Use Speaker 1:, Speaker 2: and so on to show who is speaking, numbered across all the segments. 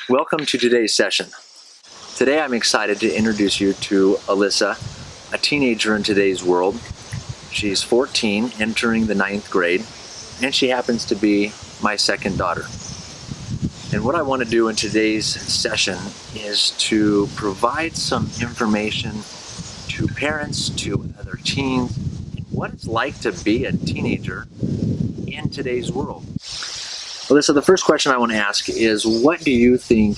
Speaker 1: Welcome to today's session. Today I'm excited to introduce you to Alyssa, a teenager in today's world. She's 14, entering the 9th grade, and she happens to be my second daughter. And what I want to do in today's session is to provide some information to parents, to other teens, and what it's like to be a teenager in today's world. Alyssa, the first question I want to ask is, what do you think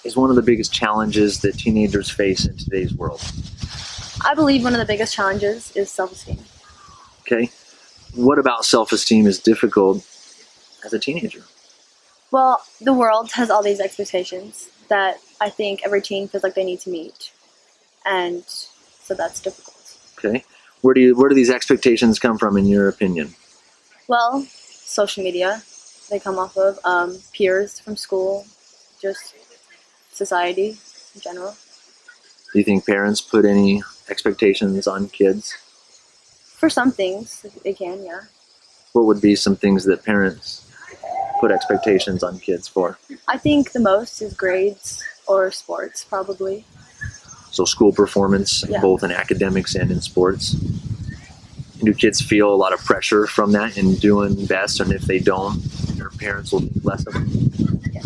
Speaker 1: is one of the biggest challenges that teenagers face in today's world?
Speaker 2: I believe one of the biggest challenges is self-esteem.
Speaker 1: Okay. What about self-esteem is difficult as a teenager?
Speaker 2: Well, the world has all these expectations that I think every teen feels like they need to meet. And so that's difficult.
Speaker 1: Okay. Where do these expectations come from, in your opinion?
Speaker 2: Well, social media, they come off of peers from school, just society in general.
Speaker 1: Do you think parents put any expectations on kids?
Speaker 2: For some things, they can, yeah.
Speaker 1: What would be some things that parents put expectations on kids for?
Speaker 2: I think the most is grades or sports, probably.
Speaker 1: So school performance,
Speaker 2: Yeah.
Speaker 1: both in academics and in sports. Do kids feel a lot of pressure from that in doing best, and if they don't, their parents will think less of them?
Speaker 2: Yes.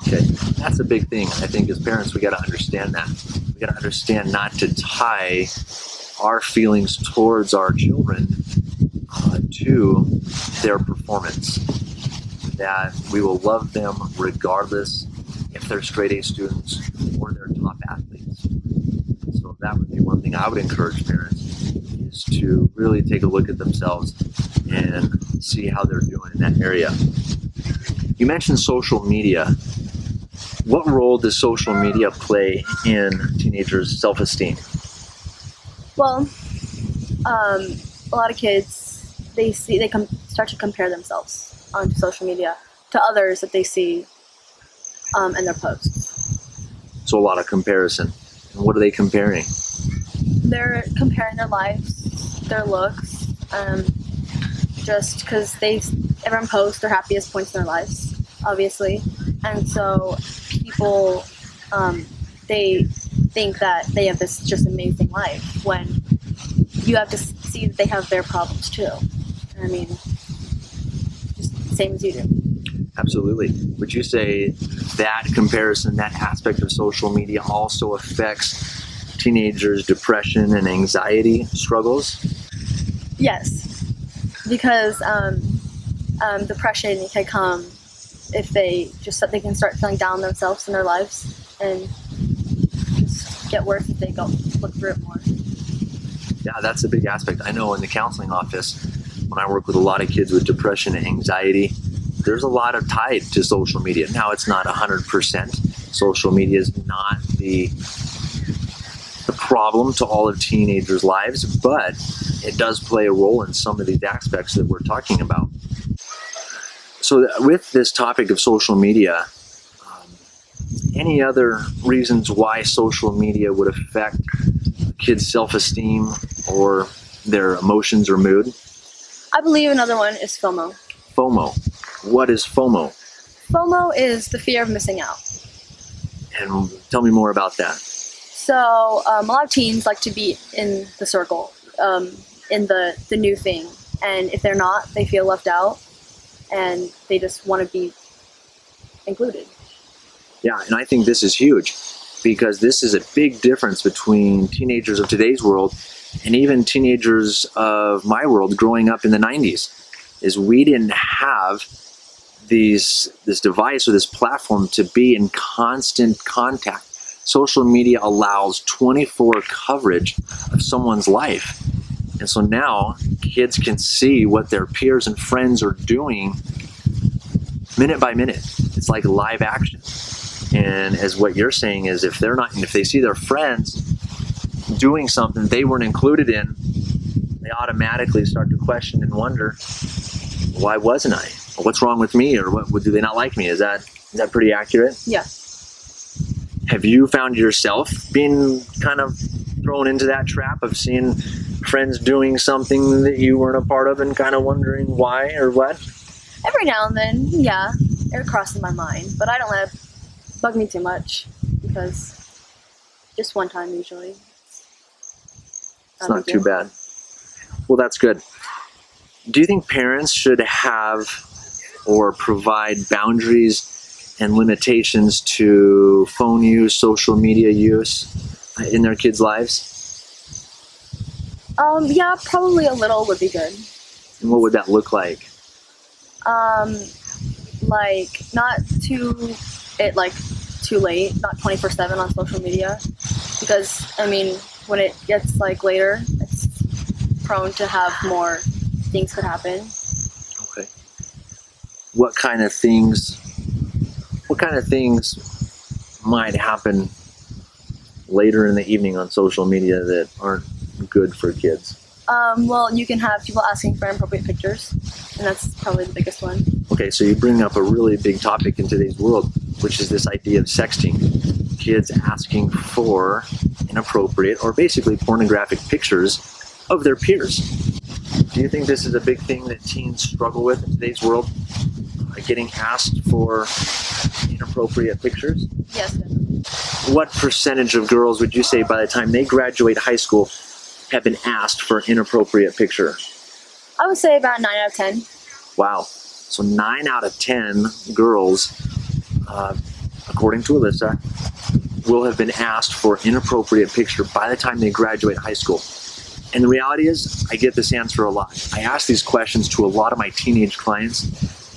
Speaker 1: Okay, that's a big thing. I think as parents, we got to understand that. We got to understand not to tie our feelings towards our children to their performance. That we will love them regardless if they're straight A students or they're top athletes. So that would be one thing I would encourage parents, is to really take a look at themselves and see how they're doing in that area. You mentioned social media. What role does social media play in teenagers' self-esteem?
Speaker 2: Well, a lot of kids, they start to compare themselves on social media to others that they see in their posts.
Speaker 1: So a lot of comparison. And what are they comparing?
Speaker 2: They're comparing their lives, their looks, just because everyone posts their happiest points in their lives, obviously, and so people they think that they have this just amazing life when you have to see that they have their problems too. I mean, just same as you do.
Speaker 1: Absolutely. Would you say that comparison, that aspect of social media also affects teenagers' depression and anxiety struggles?
Speaker 2: Yes, because depression can come if they can start feeling down themselves in their lives, and just get worse if they go look through it more.
Speaker 1: Yeah, that's a big aspect. I know in the counseling office, when I work with a lot of kids with depression and anxiety, there's a lot of tied to social media. Now, it's not 100%. Social media is not the problem to all of teenagers' lives, but it does play a role in some of these aspects that we're talking about. So with this topic of social media, any other reasons why social media would affect kids' self-esteem or their emotions or mood?
Speaker 2: I believe another one is FOMO.
Speaker 1: FOMO. What is FOMO?
Speaker 2: FOMO is the fear of missing out.
Speaker 1: And tell me more about that.
Speaker 2: So a lot of teens like to be in the circle, in the new thing. And if they're not, they feel left out and they just want to be included.
Speaker 1: Yeah, and I think this is huge, because this is a big difference between teenagers of today's world and even teenagers of my world growing up in the 90s, is we didn't have this device or this platform to be in constant contact. Social media allows 24 coverage of someone's life. And so now kids can see what their peers and friends are doing minute by minute. It's like live action. And as what you're saying is, if they see their friends doing something they weren't included in, they automatically start to question and wonder, why wasn't I? What's wrong with me? Or what do they not like me? Is that pretty accurate?
Speaker 2: Yeah.
Speaker 1: Have you found yourself being kind of thrown into that trap of seeing friends doing something that you weren't a part of and kind of wondering why or what?
Speaker 2: Every now and then, yeah. it crosses my mind, but I don't let it bug me too much because just one time usually.
Speaker 1: It's not too bad. Well, that's good. Do you think parents should have or provide boundaries and limitations to phone use, social media use in their kids' lives?
Speaker 2: Yeah, probably a little would be good.
Speaker 1: And what would that look like?
Speaker 2: Like not too late, not 24/7 on social media, because I mean when it gets like later, it's prone to have more things could happen.
Speaker 1: Okay. What kind of things might happen later in the evening on social media that aren't good for kids?
Speaker 2: Well, you can have people asking for inappropriate pictures, and that's probably the biggest one.
Speaker 1: Okay, so you bring up a really big topic in today's world, which is this idea of sexting. Kids asking for inappropriate or basically pornographic pictures of their peers. Do you think this is a big thing that teens struggle with in today's world? Getting asked for inappropriate pictures?
Speaker 2: Yes, definitely.
Speaker 1: What percentage of girls would you say by the time they graduate high school have been asked for an inappropriate picture?
Speaker 2: I would say about 9 out of 10.
Speaker 1: Wow. So 9 out of 10 girls, according to Alyssa, will have been asked for an inappropriate picture by the time they graduate high school. And the reality is, I get this answer a lot. I ask these questions to a lot of my teenage clients,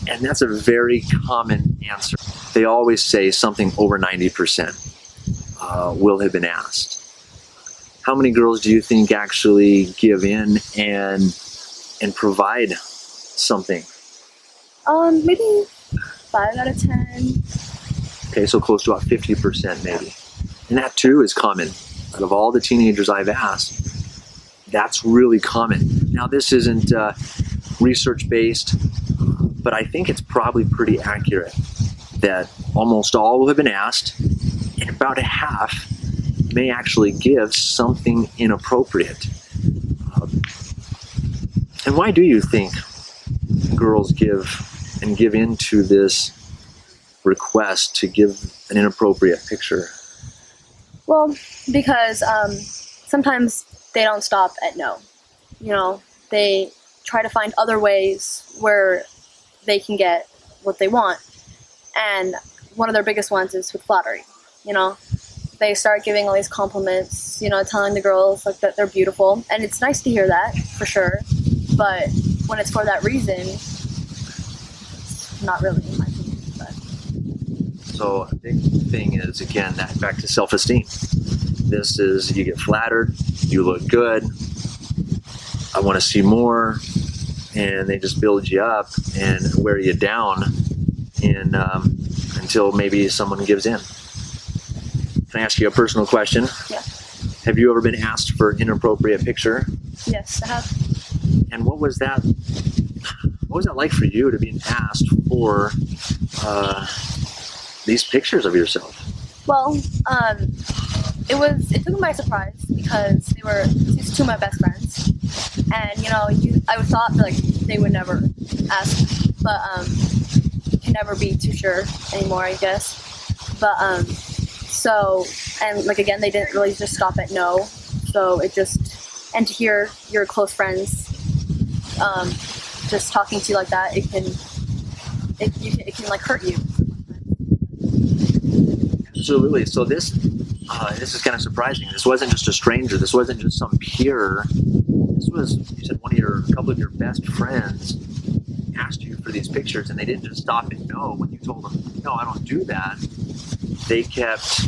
Speaker 1: and that's a very common answer. They always say something over 90% will have been asked. How many girls do you think actually give in and provide something?
Speaker 2: Maybe 5 out of 10.
Speaker 1: Okay, so close to about 50% maybe. And that too is common. Out of all the teenagers I've asked, that's really common. Now this isn't research-based, but I think it's probably pretty accurate that almost all will have been asked, and about a half may actually give something inappropriate. And why do you think girls give into this request to give an inappropriate picture?
Speaker 2: Well, because sometimes they don't stop at no. You know, they try to find other ways where they can get what they want. And one of their biggest ones is with flattery. You know, they start giving all these compliments, you know, telling the girls like that they're beautiful. And it's nice to hear that, for sure. But when it's for that reason, it's not really, in my opinion. But.
Speaker 1: So a big thing is, again, that back to self-esteem. This is, you get flattered, you look good, I want to see more, and they just build you up and wear you down until maybe someone gives in. Can I ask you a personal question?
Speaker 2: Yeah.
Speaker 1: Have you ever been asked for an inappropriate picture?
Speaker 2: Yes, I have.
Speaker 1: And what was that like for you to be asked for these pictures of yourself?
Speaker 2: Well, it took me by surprise because these two of my best friends, and you know, I would thought like they would never ask, but you can never be too sure anymore, I guess. But so, and like again, they didn't really just stop at no, so and to hear your close friends just talking to you like that, it can like hurt you.
Speaker 1: Absolutely. So this is kind of surprising. This wasn't just a stranger. This wasn't just some peer. This was, you said, a couple of your best friends asked you for these pictures, and they didn't just stop at no when you told them, no, I don't do that. They kept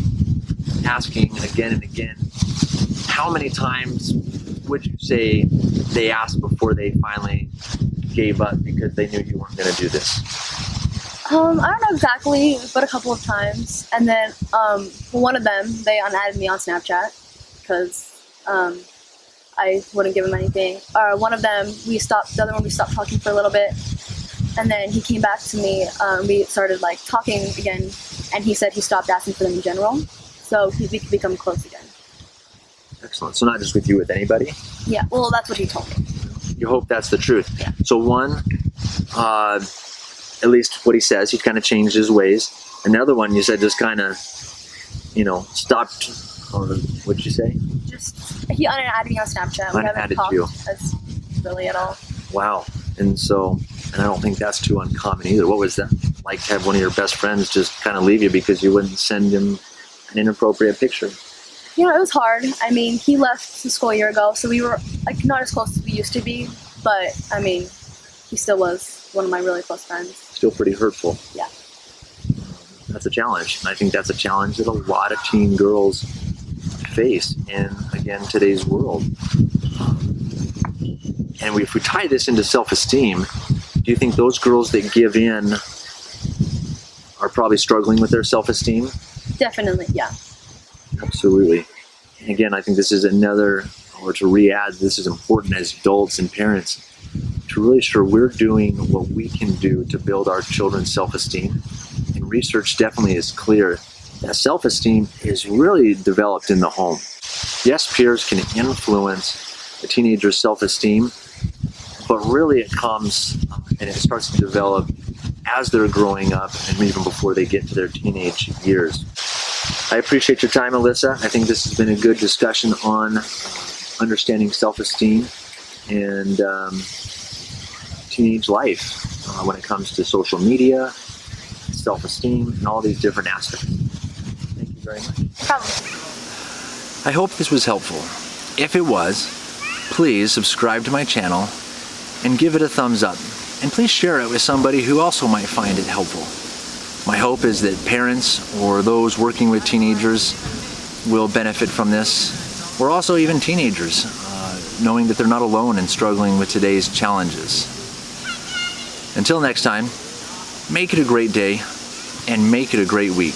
Speaker 1: asking again and again. How many times would you say they asked before they finally gave up because they knew you weren't going to do this?
Speaker 2: I don't know exactly, but a couple of times. And then one of them, they unadded me on Snapchat because I wouldn't give him anything. One of them, the other one we stopped talking for a little bit. And then he came back to me, we started like talking again, and he said he stopped asking for them in general. So we could become close again.
Speaker 1: Excellent. So not just with you, with anybody?
Speaker 2: Yeah, well, that's what he told me.
Speaker 1: You hope that's the truth.
Speaker 2: Yeah.
Speaker 1: So one, at least what he says, he kind of changed his ways. And the other one you said just kind of, stopped, or what'd you say?
Speaker 2: Just, he unadded me on Snapchat. We haven't
Speaker 1: Unadded
Speaker 2: talked
Speaker 1: you.
Speaker 2: as really at all.
Speaker 1: Wow. And I don't think that's too uncommon either. What was that like to have one of your best friends just kind of leave you because you wouldn't send him an inappropriate picture?
Speaker 2: It was hard. I mean, he left the school a year ago, so we were like not as close as we used to be. But I mean, he still was one of my really close friends.
Speaker 1: Still pretty hurtful.
Speaker 2: Yeah.
Speaker 1: That's a challenge. And I think that's a challenge that a lot of teen girls face in, again, today's world. And if we tie this into self-esteem, do you think those girls that give in are probably struggling with their self-esteem?
Speaker 2: Definitely, yeah.
Speaker 1: Absolutely. And again, I think this is or to re-add, this is important as adults and parents to really ensure we're doing what we can do to build our children's self-esteem. And research definitely is clear that self-esteem is really developed in the home. Yes, peers can influence a teenager's self-esteem, but really it comes and it starts to develop as they're growing up and even before they get to their teenage years. I appreciate your time, Alyssa. I think this has been a good discussion on understanding self-esteem and teenage life when it comes to social media, self-esteem, and all these different aspects. Thank you very much.
Speaker 2: No problem.
Speaker 1: I hope this was helpful. If it was, please subscribe to my channel and give it a thumbs up. And please share it with somebody who also might find it helpful. My hope is that parents or those working with teenagers will benefit from this, or also even teenagers, knowing that they're not alone in struggling with today's challenges. Until next time, make it a great day and make it a great week.